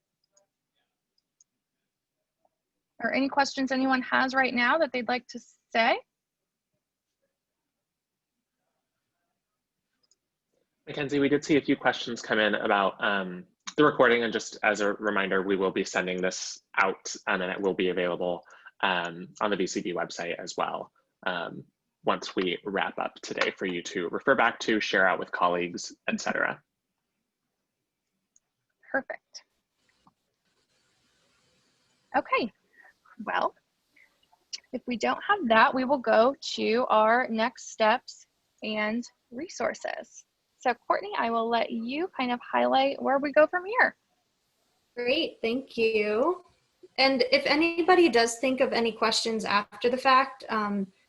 Or any questions anyone has right now that they'd like to say? Mackenzie, we did see a few questions come in about the recording, and just as a reminder, we will be sending this out and it will be available on the VCB website as well once we wrap up today for you to refer back to, share out with colleagues, etc. Perfect. Okay, well, if we don't have that, we will go to our next steps and resources. So Courtney, I will let you kind of highlight where we go from here. Great, thank you. And if anybody does think of any questions after the fact,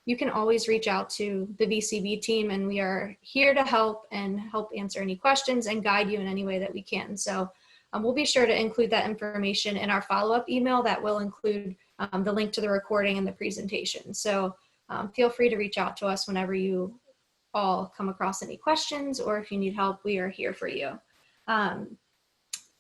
you can always reach out to the VCB team, and we are here to help and help answer any questions and guide you in any way that we can. So we'll be sure to include that information in our follow-up email that will include the link to the recording and the presentation. So feel free to reach out to us whenever you all come across any questions, or if you need help, we are here for you.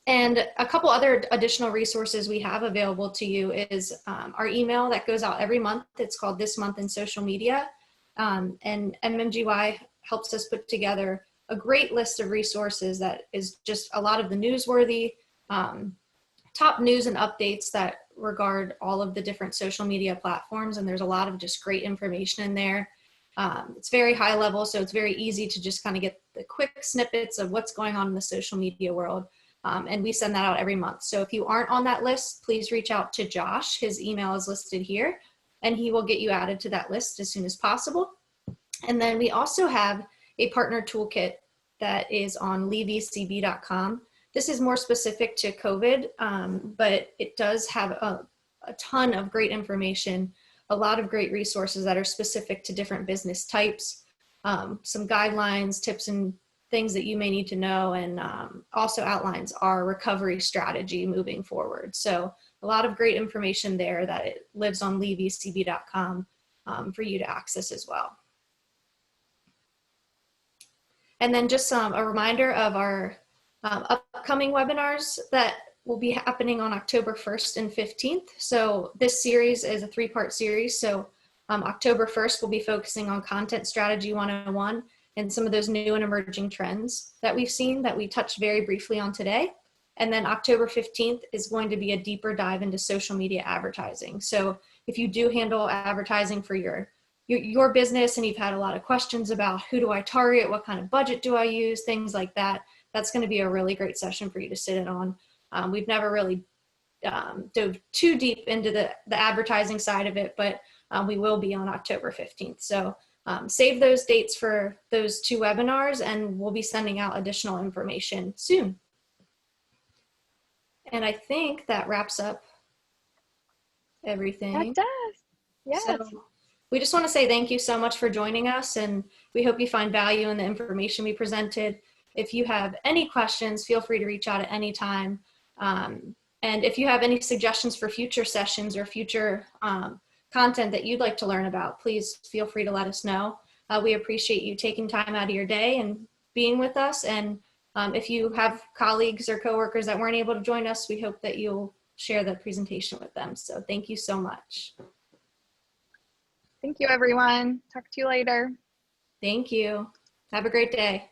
And a couple other additional resources we have available to you is our email that goes out every month. It's called This Month in Social Media. And MMGY helps us put together a great list of resources that is just a lot of the newsworthy, top news and updates that regard all of the different social media platforms. And there's a lot of just great information in there. It's very high level, so it's very easy to just kind of get the quick snippets of what's going on in the social media world. And we send that out every month. So if you aren't on that list, please reach out to Josh. His email is listed here, and he will get you added to that list as soon as possible. And then we also have a partner toolkit that is on leevcb.com. This is more specific to COVID, but it does have a ton of great information, a lot of great resources that are specific to different business types, some guidelines, tips, and things that you may need to know, and also outlines our recovery strategy moving forward. So a lot of great information there that it lives on leevcb.com for you to access as well. And then just a reminder of our upcoming webinars that will be happening on October 1st and 15th. So this series is a 3-part series. So October 1st, we'll be focusing on Content Strategy 101 and some of those new and emerging trends that we've seen that we touched very briefly on today. And then October 15th is going to be a deeper dive into social media advertising. So if you do handle advertising for your business and you've had a lot of questions about who do I target, what kind of budget do I use, things like that, that's going to be a really great session for you to sit in on. We've never really dove too deep into the advertising side of it, but we will be on October 15th. So save those dates for those 2 webinars, and we'll be sending out additional information soon. And I think that wraps up everything. That does. Yes. So we just want to say thank you so much for joining us, and we hope you find value in the information we presented. If you have any questions, feel free to reach out at any time. And if you have any suggestions for future sessions or future content that you'd like to learn about, please feel free to let us know. We appreciate you taking time out of your day and being with us. And if you have colleagues or coworkers that weren't able to join us, we hope that you'll share the presentation with them. So thank you so much. Thank you, everyone. Talk to you later. Thank you. Have a great day.